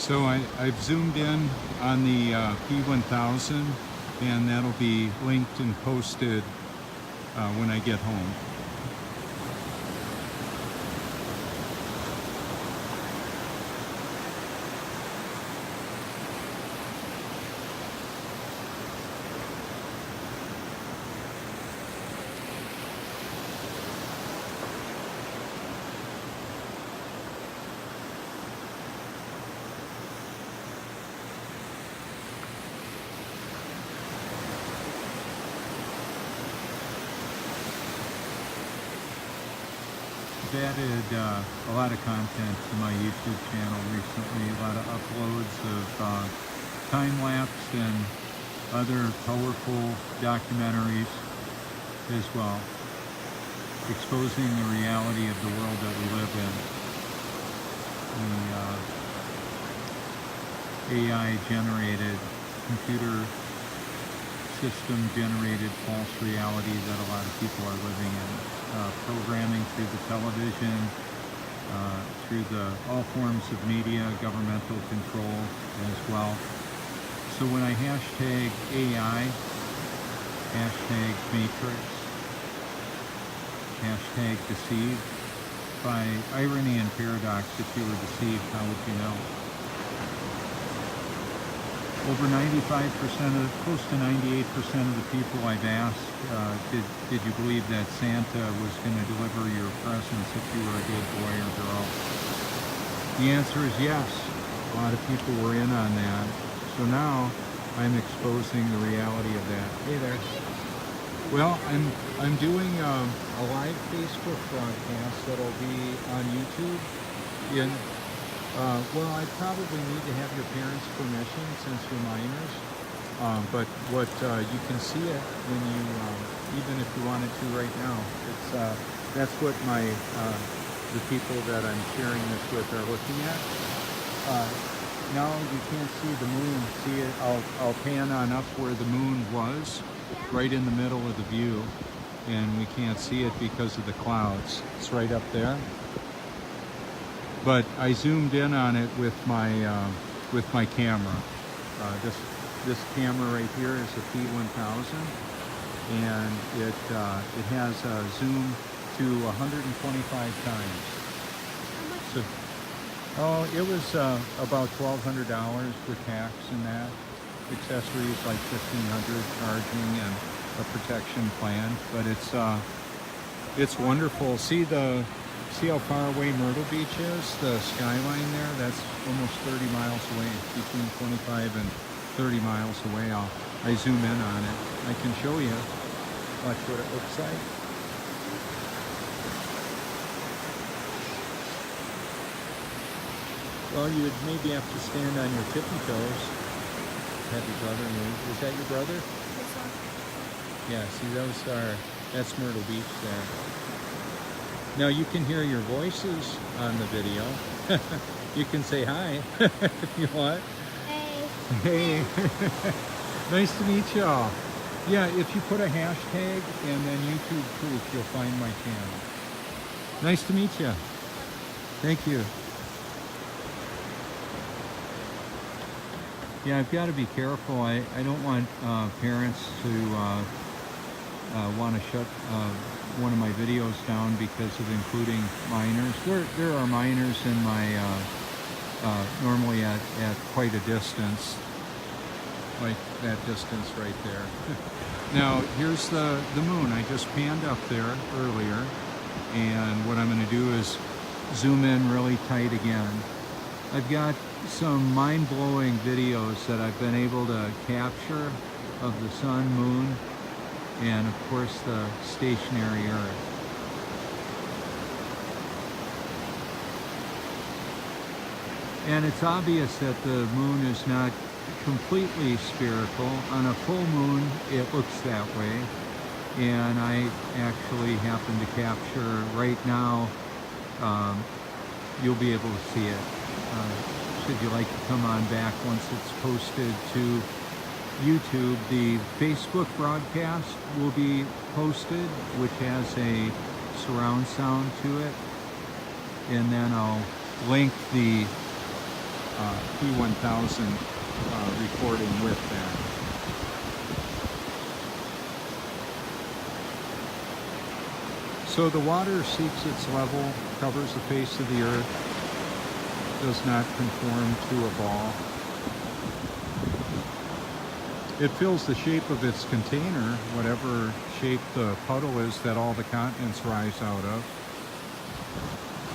So I've zoomed in on the P1000, and that'll be linked and posted when I get home. I've added a lot of content to my YouTube channel recently, a lot of uploads of time-lapse and other colorful documentaries as well, exposing the reality of the world that we live in. The AI-generated, computer system-generated false reality that a lot of people are living in. Programming through the television, through all forms of media, governmental control as well. So when I hashtag AI, hashtag Matrix, hashtag deceived, by irony and paradox, if you were deceived, how would you know? Over 95%, close to 98% of the people I've asked, did you believe that Santa was going to deliver your presents if you were a good boy or girl? The answer is yes. A lot of people were in on that. So now I'm exposing the reality of that. Hey there. Well, I'm doing a live Facebook broadcast that'll be on YouTube in well, I probably need to have your parents' permission since you're minors, but what you can see it when you, even if you wanted to right now, that's what the people that I'm sharing this with are looking at. Now you can't see the moon. See it? I'll pan on up where the moon was, right in the middle of the view, and we can't see it because of the clouds. It's right up there. But I zoomed in on it with my camera. This camera right here is a P1000, and it has a zoom to 125 times. So, oh, it was about $1,200 with tax and that. Accessories like $1,500, charging and a protection plan. But it's wonderful. See how far away Myrtle Beach is? The skyline there, that's almost 30 miles away, between 25 and 30 miles away. I zoom in on it. I can show you. Watch what it looks like. Well, you would maybe have to stand on your tippy toes. Have your brother move. Is that your brother? Yeah, see that's Myrtle Beach there. Now you can hear your voices on the video. You can say hi if you want. Hey. Hey. Nice to meet y'all. Yeah, if you put a hashtag and then YouTube proof, you'll find my channel. Nice to meet you. Thank you. Yeah, I've got to be careful. I don't want parents to want to shut one of my videos down because of including minors. There are minors in my normally at quite a distance, like that distance right there. Now here's the moon. I just panned up there earlier, and what I'm going to do is zoom in really tight again. I've got some mind-blowing videos that I've been able to capture of the sun, moon, and of course the stationary Earth. And it's obvious that the moon is not completely spherical. On a full moon it looks that way, and I actually happen to capture right now. You'll be able to see it. Should you like to come on back once it's posted to YouTube, the Facebook broadcast will be posted, which has a surround sound to it, and then I'll link the P1000 recording with that. So the water seeks its level, covers the face of the earth, does not conform to a ball. It fills the shape of its container, whatever shape the puddle is that all the continents rise out of.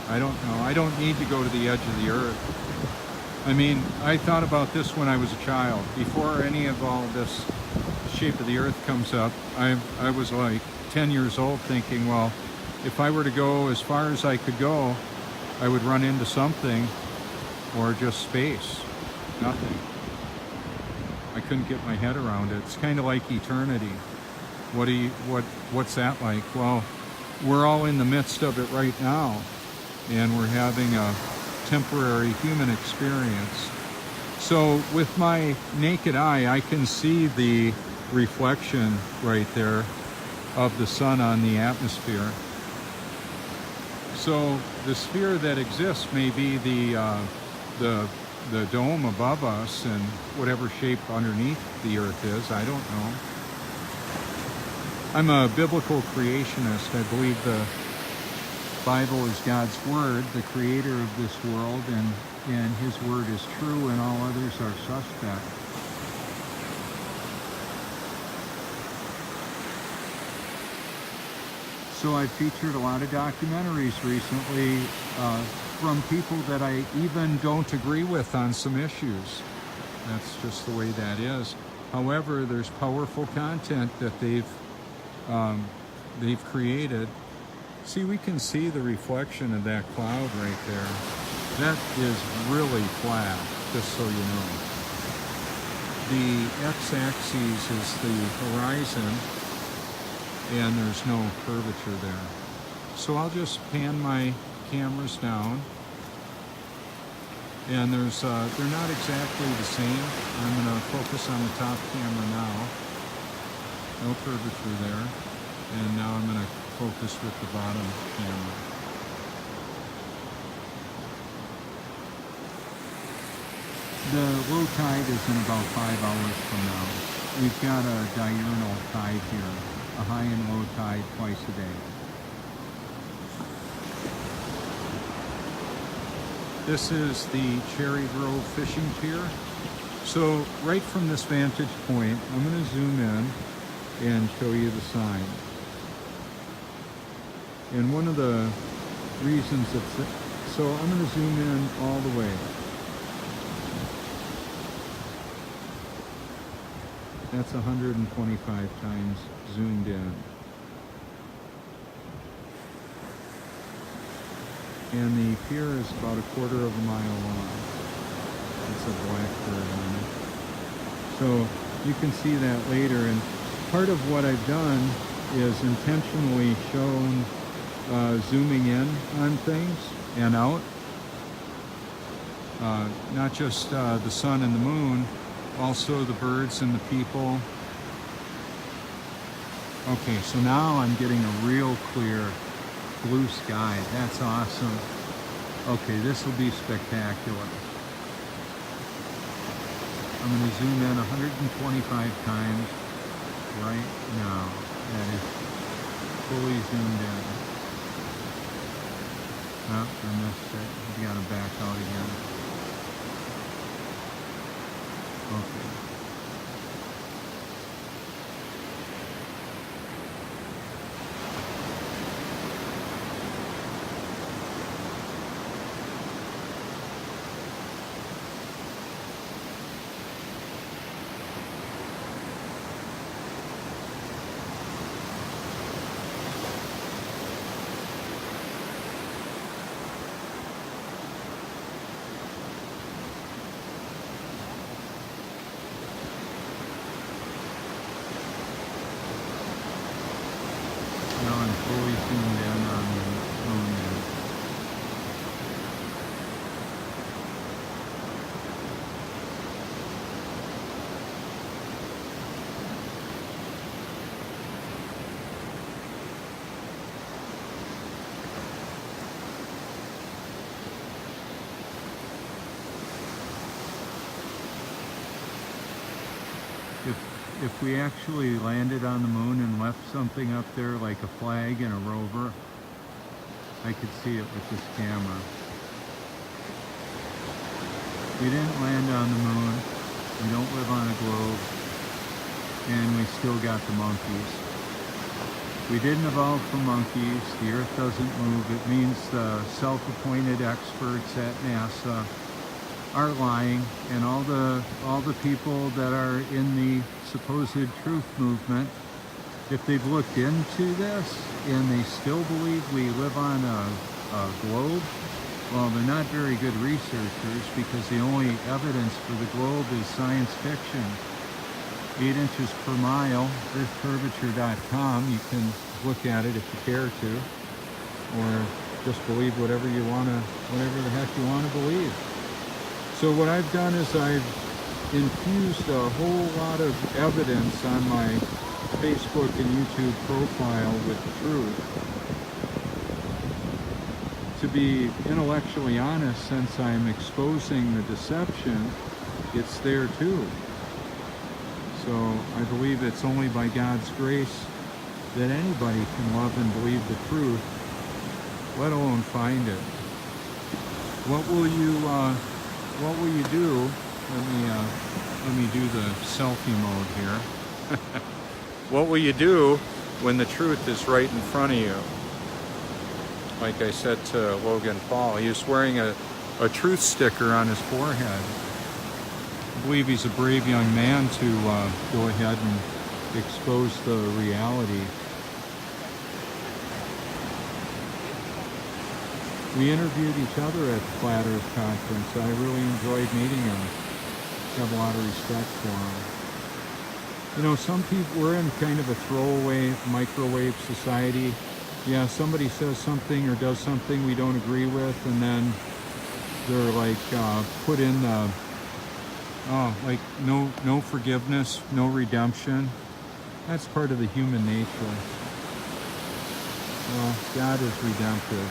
I don't know. I don't need to go to the edge of the earth. I mean, I thought about this when I was a child. Before any of all this shape of the earth comes up, I was like 10 years old thinking, well, if I were to go as far as I could go, I would run into something or just space. Nothing. I couldn't get my head around it. It's kind of like eternity. What's that like? Well, we're all in the midst of it right now, and we're having a temporary human experience. So with my naked eye, I can see the reflection right there of the sun on the atmosphere. So the sphere that exists may be the dome above us and whatever shape underneath the earth is. I don't know. I'm a biblical creationist. I believe the Bible is God's word, the creator of this world, and his word is true and all others are suspect. So I've featured a lot of documentaries recently from people that I even don't agree with on some issues. That's just the way that is. However, there's powerful content that they've created. See, we can see the reflection of that cloud right there. That is really flat, just so you know. The x-axis is the horizon, and there's no curvature there. So I'll just pan my cameras down, and they're not exactly the same. I'm going to focus on the top camera now. No curvature there. And now I'm going to focus with the bottom camera. The low tide is in about 5 hours from now. We've got a diurnal tide here, a high and low tide twice a day. This is the Cherry Grove Fishing Pier. So right from this vantage point, I'm going to zoom in and show you the sign. And one of the reasons so I'm going to zoom in all the way. That's 125 times zoomed in. And the pier is about 1/4 of a mile long. It's a blackbird on it. So you can see that later. And part of what I've done is intentionally shown zooming in on things and out. Not just the sun and the moon, also the birds and the people. Okay, so now I'm getting a real clear blue sky. That's awesome. Okay, this will be spectacular. I'm going to zoom in 125 times right now. That is fully zoomed in. Oh, I missed it. I've got to back out again. Okay. Now I'm fully zoomed in on the moon now. if we actually landed on the moon and left something up there like a flag and a rover, I could see it with this camera. We didn't land on the moon, we don't live on a globe, and we still got the monkeys. We didn't evolve from monkeys, the Earth doesn't move. It means the self-appointed experts at NASA are lying, and all the people that are in the supposed truth movement, if they've looked into this and they still believe we live on a globe, well, they're not very good researchers, because the only evidence for the globe is science fiction. 8 inches per mile, earthcurvature.com. You can look at it if you care to, or just believe whatever you want to, whatever the heck you want to believe. So what I've done is I've infused a whole lot of evidence on my Facebook and YouTube profile with truth. To be intellectually honest, since I'm exposing the deception, it's there too. So I believe it's only by God's grace that anybody can love and believe the truth, let alone find it. What will you do? Let me do the selfie mode here. What will you do when the truth is right in front of you? Like I said to Logan Paul, he was wearing a truth sticker on his forehead. I believe he's a brave young man to go ahead and expose the reality. We interviewed each other at the Flat Earth Conference. I really enjoyed meeting him. I have a lot of respect for him. You know, some people, we're in kind of a throwaway, microwave society. Yeah, somebody says something or does something we don't agree with, and then they're like put in the, like no forgiveness, no redemption. That's part of the human nature. Well, God is redemptive.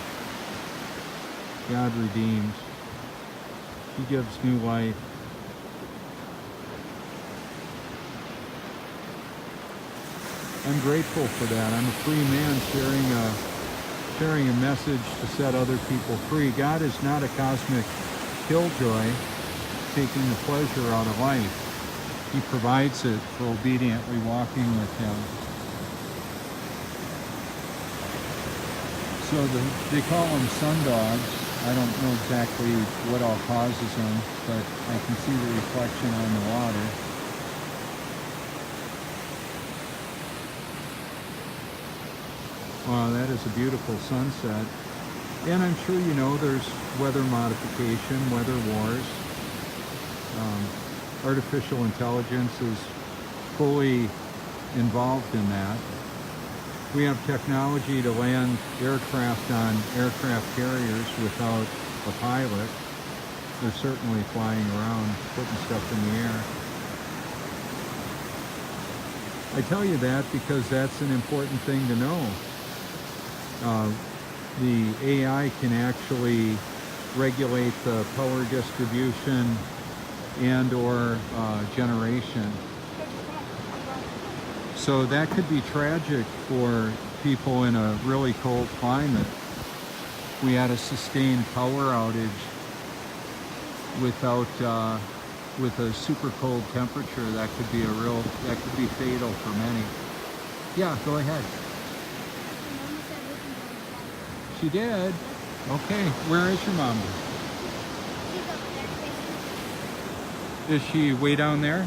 God redeems. He gives new life. I'm grateful for that. I'm a free man sharing a message to set other people free. God is not a cosmic killjoy taking the pleasure out of life. He provides it for obediently walking with Him. So they call them sundogs. I don't know exactly what all causes them, but I can see the reflection on the water. Wow, that is a beautiful sunset. And I'm sure you know there's weather modification, weather wars. Artificial intelligence is fully involved in that. We have technology to land aircraft on aircraft carriers without a pilot. They're certainly flying around, putting stuff in the air. I tell you that because that's an important thing to know. The AI can actually regulate the power distribution and or generation. So that could be tragic for people in a really cold climate. We had a sustained power outage with a super cold temperature. That could be fatal for many. Yeah, go ahead. She did? Okay, where is your mom? Is she way down there? Yeah,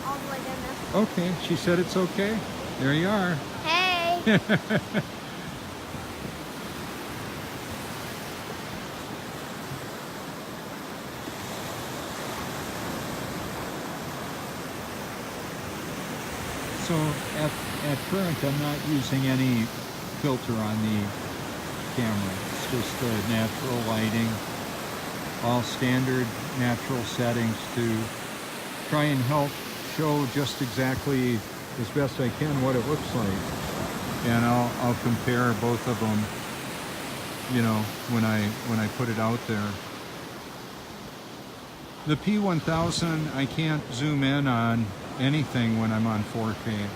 all the way down there. Okay, she said it's okay. There you are. Hey! So at current, I'm not using any filter on the camera. It's just natural lighting, all standard natural settings to try and help show just exactly as best I can what it looks like. And I'll compare both of them, you know, when I put it out there. The P1000 I can't zoom in on anything when I'm on 4K.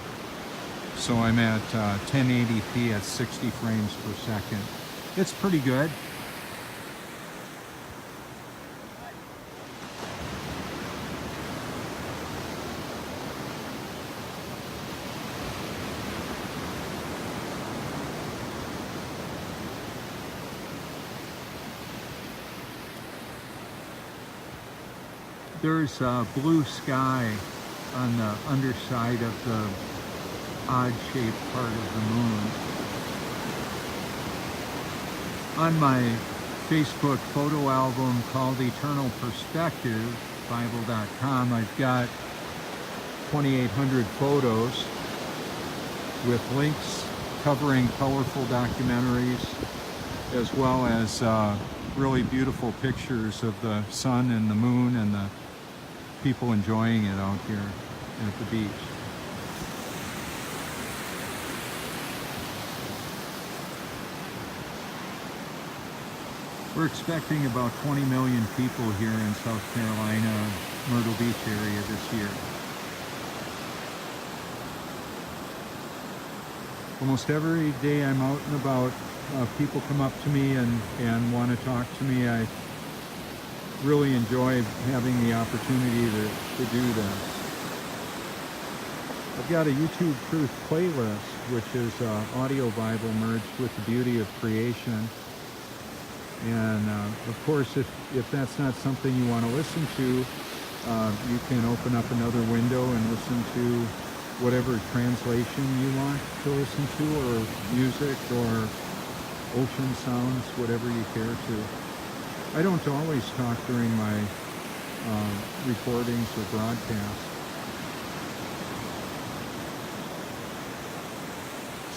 So I'm at 1080p at 60 frames per second. It's pretty good. There's blue sky on the underside of the odd-shaped part of the moon. On my Facebook photo album called Eternal Perspective, Bible.com, I've got 2,800 photos with links covering colorful documentaries, as well as really beautiful pictures of the sun and the moon and the people enjoying it out here at the beach. We're expecting about 20 million people here in South Carolina, Myrtle Beach area this year. Almost every day I'm out and about, people come up to me and want to talk to me. I really enjoy having the opportunity to do this. I've got a YouTube Truth playlist, which is audio Bible merged with the beauty of creation. And of course, if that's not something you want to listen to, you can open up another window and listen to whatever translation you want to listen to, or music, or ocean sounds, whatever you care to. I don't always talk during my recordings or broadcasts.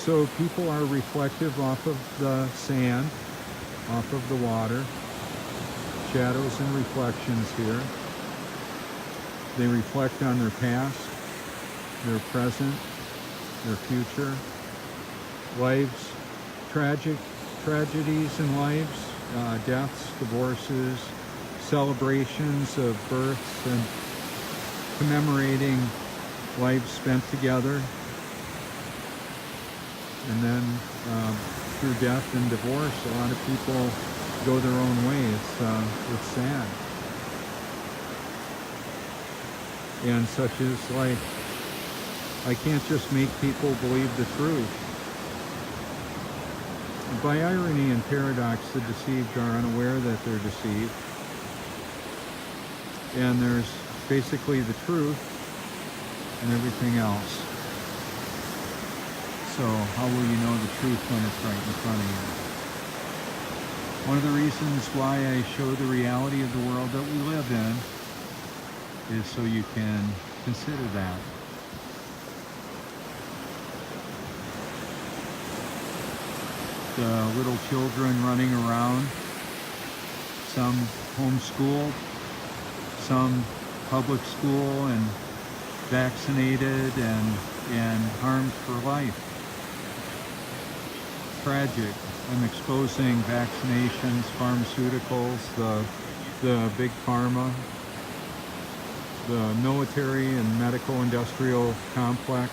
So people are reflective off of the sand, off of the water, shadows and reflections here. They reflect on their past, their present, their future, lives, tragedies in lives, deaths, divorces, celebrations of births, and commemorating lives spent together. And then through death and divorce, a lot of people go their own way. It's sad. And such as life. I can't just make people believe the truth. By irony and paradox, the deceived are unaware that they're deceived. And there's basically the truth and everything else. So how will you know the truth when it's right in front of you? One of the reasons why I show the reality of the world that we live in is so you can consider that. The little children running around, some homeschooled, some public school and vaccinated and harmed for life. Tragic. I'm exposing vaccinations, pharmaceuticals, the big pharma, the military and medical industrial complexes,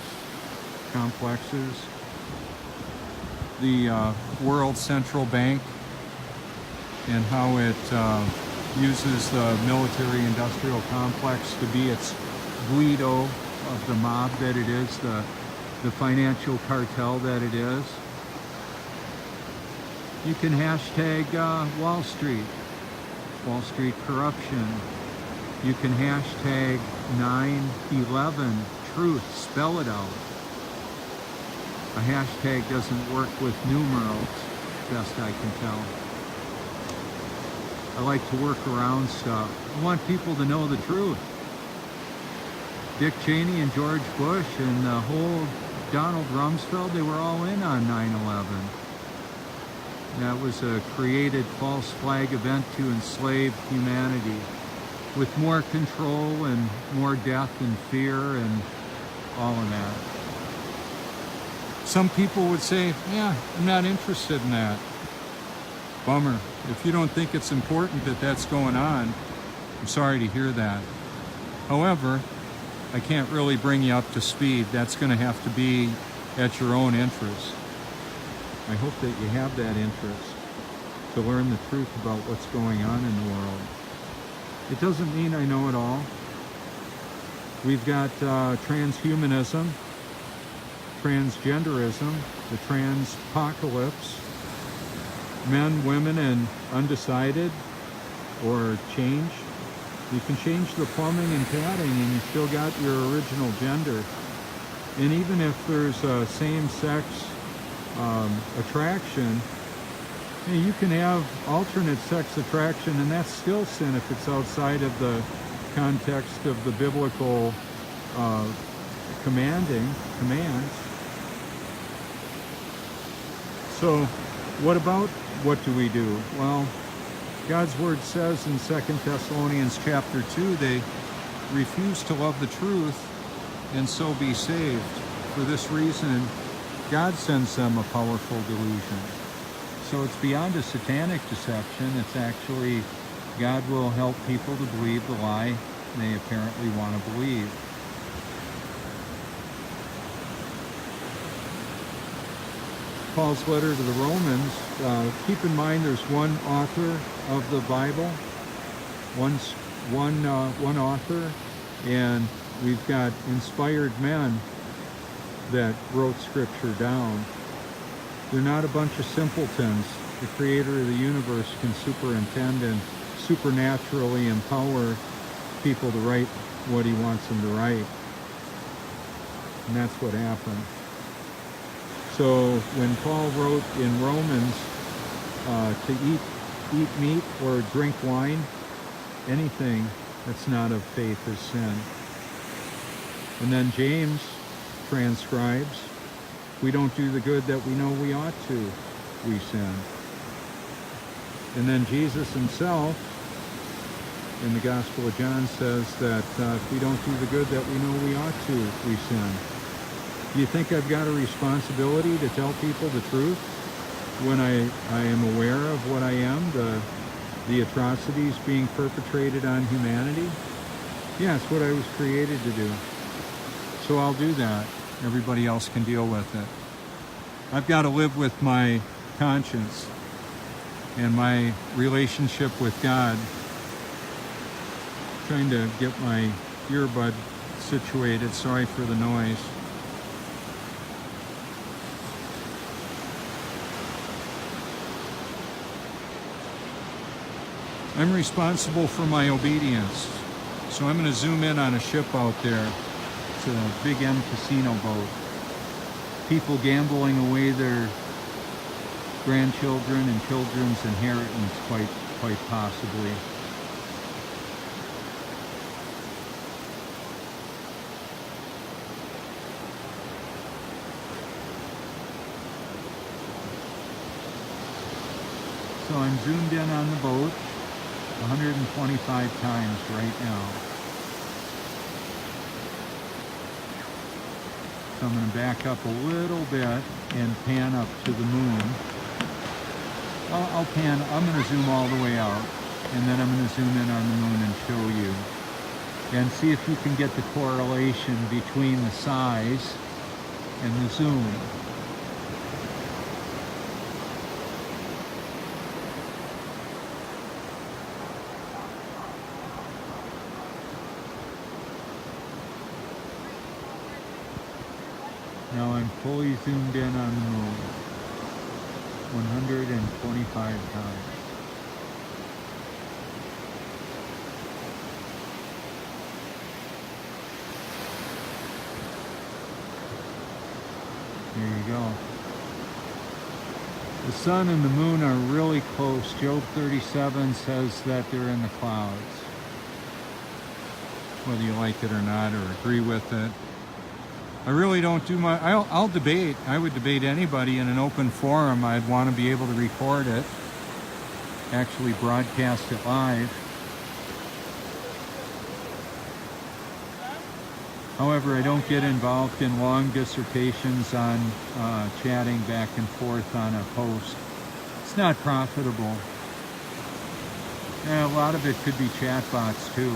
the World Central Bank and how it uses the military industrial complex to be its Guido of the mob that it is, the financial cartel that it is. You can hashtag Wall Street corruption. You can hashtag 9/11 truth, spell it out. A hashtag doesn't work with numerals, best I can tell. I like to work around stuff. I want people to know the truth. Dick Cheney and George Bush and the whole Donald Rumsfeld, they were all in on 9/11. That was a created false flag event to enslave humanity with more control and more death and fear and all of that. Some people would say, yeah, I'm not interested in that. Bummer. If you don't think it's important that that's going on, I'm sorry to hear that. However, I can't really bring you up to speed. That's going to have to be at your own interest. I hope that you have that interest to learn the truth about what's going on in the world. It doesn't mean I know it all. We've got transhumanism, transgenderism, the transpocalypse, men, women, and undecided, or change. You can change the plumbing and padding and you still got your original gender. And even if there's a same-sex attraction, you can have alternate sex attraction, and that's still sin if it's outside of the context of the biblical commands. So what do we do? Well, God's word says in 2 Thessalonians chapter 2, they refuse to love the truth and so be saved. For this reason, God sends them a powerful delusion. So it's beyond a satanic deception. It's actually God will help people to believe the lie they apparently want to believe. Paul's letter to the Romans, keep in mind there's one author of the Bible, one author, and we've got inspired men that wrote Scripture down. They're not a bunch of simpletons. The Creator of the universe can superintend and supernaturally empower people to write what He wants them to write. And that's what happened. So when Paul wrote in Romans to eat meat or drink wine, anything that's not of faith is sin. And then James transcribes, we don't do the good that we know we ought to, we sin. And then Jesus himself in the Gospel of John says that if we don't do the good that we know we ought to, we sin. Do you think I've got a responsibility to tell people the truth when I am aware of what I am, the atrocities being perpetrated on humanity? Yeah, it's what I was created to do. So I'll do that. Everybody else can deal with it. I've got to live with my conscience and my relationship with God. Trying to get my earbud situated. Sorry for the noise. I'm responsible for my obedience. So I'm going to zoom in on a ship out there. It's a Big M casino boat. People gambling away their grandchildren and children's inheritance, quite possibly. So I'm zoomed in on the boat 125 times right now. So I'm going to back up a little bit and pan up to the moon. I'm going to zoom all the way out, and then I'm going to zoom in on the moon and show you. And see if you can get the correlation between the size and the zoom. Now I'm fully zoomed in on the moon, 125 times. There you go. The sun and the moon are really close. Job 37 says that they're in the clouds. Whether you like it or not, or agree with it. I really don't do my, I'll debate. I would debate anybody in an open forum. I'd want to be able to record it, actually broadcast it live. However, I don't get involved in long dissertations on chatting back and forth on a post. It's not profitable. And a lot of it could be chatbots too.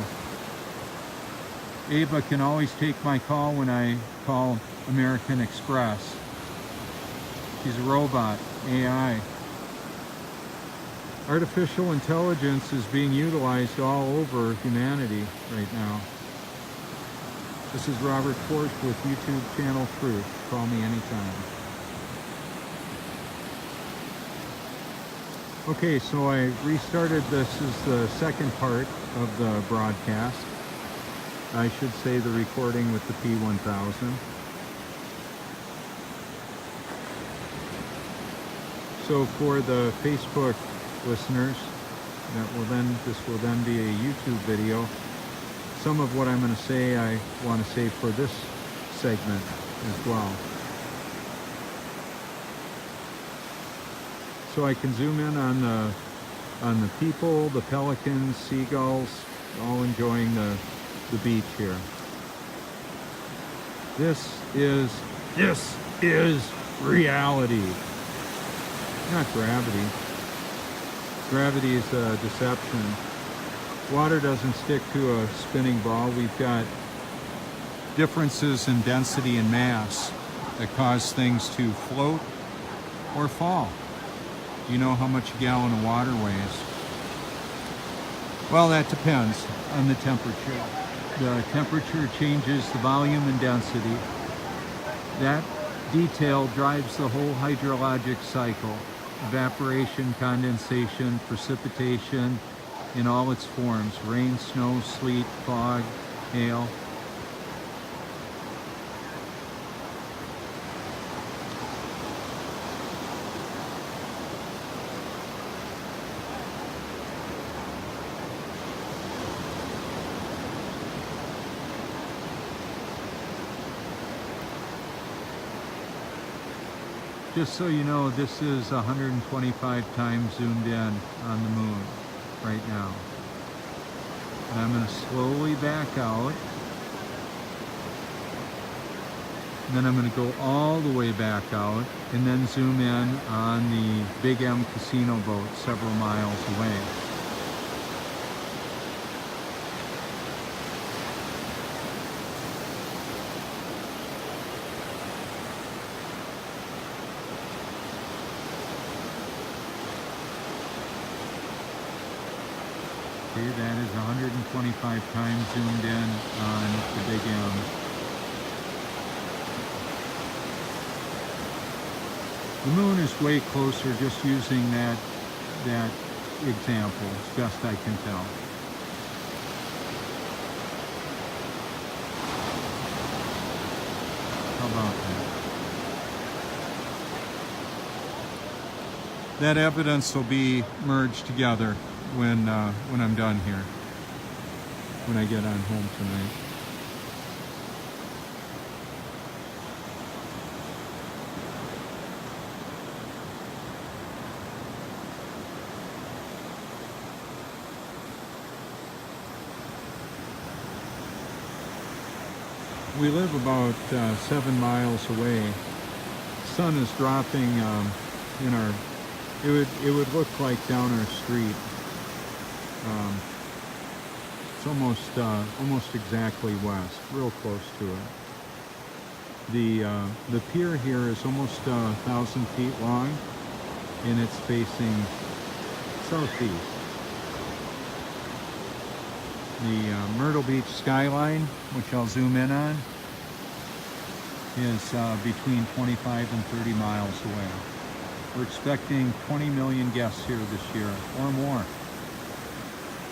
Ava can always take my call when I call American Express. She's a robot, AI. Artificial intelligence is being utilized all over humanity right now. This is Robert Forsch with YouTube channel Truth. Call me anytime. Okay, so I restarted. This is the second part of the broadcast. I should say the recording with the P1000. So for the Facebook listeners, this will then be a YouTube video. Some of what I'm going to say, I want to say for this segment as well. So I can zoom in on the people, the pelicans, seagulls, all enjoying the beach here. This is reality, not gravity. Gravity is a deception. Water doesn't stick to a spinning ball. We've got differences in density and mass that cause things to float or fall. You know how much a gallon of water weighs? Well, that depends on the temperature. The temperature changes the volume and density. That detail drives the whole hydrologic cycle. Evaporation, condensation, precipitation in all its forms. Rain, snow, sleet, fog, hail. Just so you know, this is 125 times zoomed in on the moon right now. And I'm going to slowly back out. And then I'm going to go all the way back out and then zoom in on the Big M casino boat several miles away. Okay, that is 125 times zoomed in on the Big M. The moon is way closer just using that example, as best I can tell. How about that? That evidence will be merged together when I'm done here, when I get on home tonight. We live about 7 miles away. The sun is dropping in our, it would look like down our street. It's almost exactly west, real close to it. The pier here is almost 1,000 feet long, and it's facing southeast. The Myrtle Beach skyline, which I'll zoom in on, is between 25 and 30 miles away. We're expecting 20 million guests here this year, or more.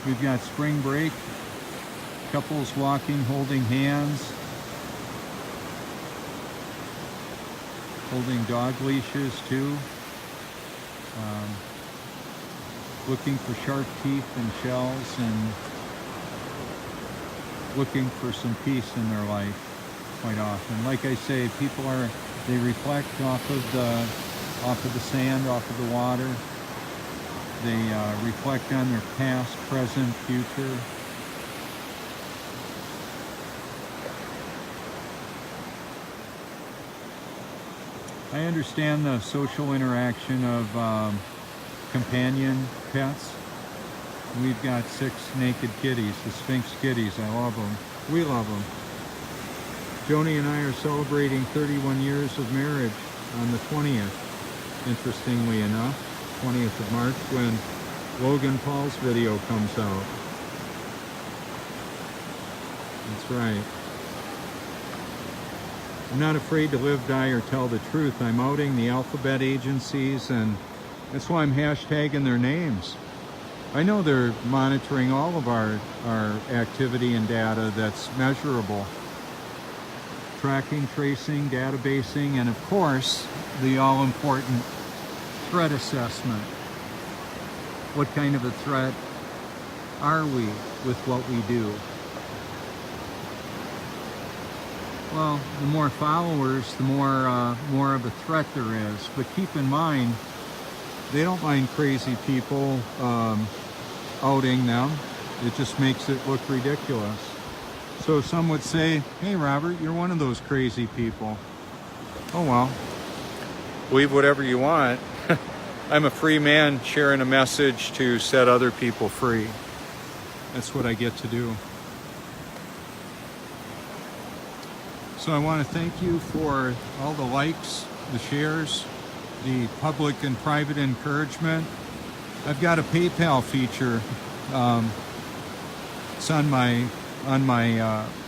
We've got spring break, couples walking, holding hands, holding dog leashes too, looking for shark teeth and shells, and looking for some peace in their life quite often. Like I say, people they reflect off of the sand, off of the water. They reflect on their past, present, future. I understand the social interaction of companion pets. We've got 6 naked kitties, the Sphinx kitties. I love them. We love them. Joni and I are celebrating 31 years of marriage on the 20th, interestingly enough, 20th of March, when Logan Paul's video comes out. That's right. I'm not afraid to live, die, or tell the truth. I'm outing the alphabet agencies, and that's why I'm hashtagging their names. I know they're monitoring all of our activity and data that's measurable. Tracking, tracing, databasing, and of course, the all-important threat assessment. What kind of a threat are we with what we do? Well, the more followers, the more of a threat there is. But keep in mind, they don't mind crazy people outing them. It just makes it look ridiculous. So some would say, hey Robert, you're one of those crazy people. Oh well, believe whatever you want. I'm a free man sharing a message to set other people free. That's what I get to do. So I want to thank you for all the likes, the shares, the public and private encouragement. I've got a PayPal feature. It's on my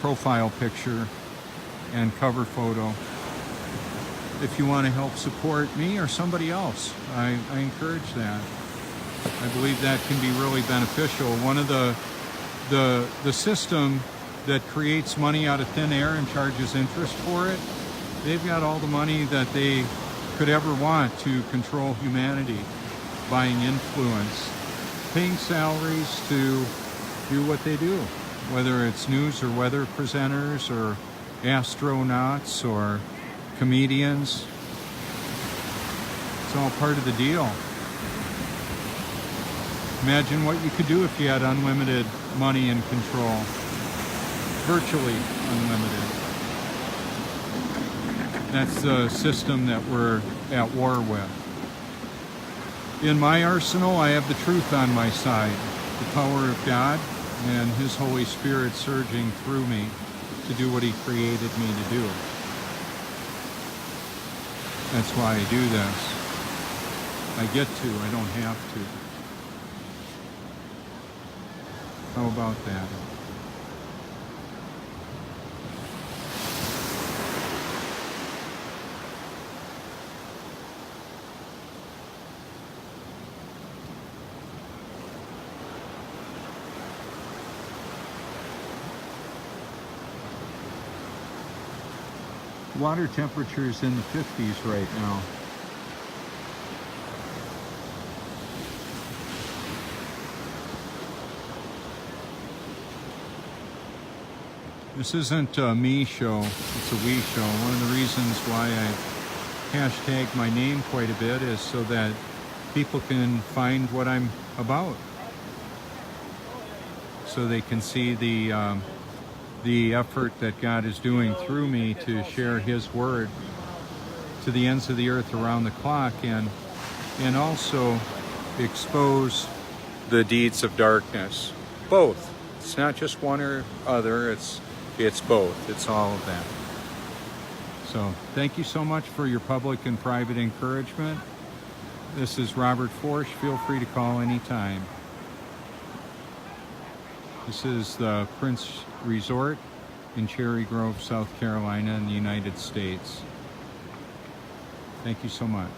profile picture and cover photo. If you want to help support me or somebody else, I encourage that. I believe that can be really beneficial. One of the system that creates money out of thin air and charges interest for it, they've got all the money that they could ever want to control humanity, buying influence, paying salaries to do what they do, whether it's news or weather presenters or astronauts or comedians. It's all part of the deal. Imagine what you could do if you had unlimited money and control. Virtually unlimited. That's the system that we're at war with. In my arsenal, I have the truth on my side, the power of God and His Holy Spirit surging through me to do what He created me to do. That's why I do this. I get to, I don't have to. How about that? Water temperature's in the 50s right now. This isn't a me show, it's a we show. One of the reasons why I hashtag my name quite a bit is so that people can find what I'm about. So they can see the effort that God is doing through me to share His word to the ends of the earth around the clock, and also expose the deeds of darkness. Both. It's not just one or other, it's both. It's all of that. So thank you so much for your public and private encouragement. This is Robert Forsch. Feel free to call anytime. This is the Prince Resort in Cherry Grove, South Carolina in the United States. Thank you so much.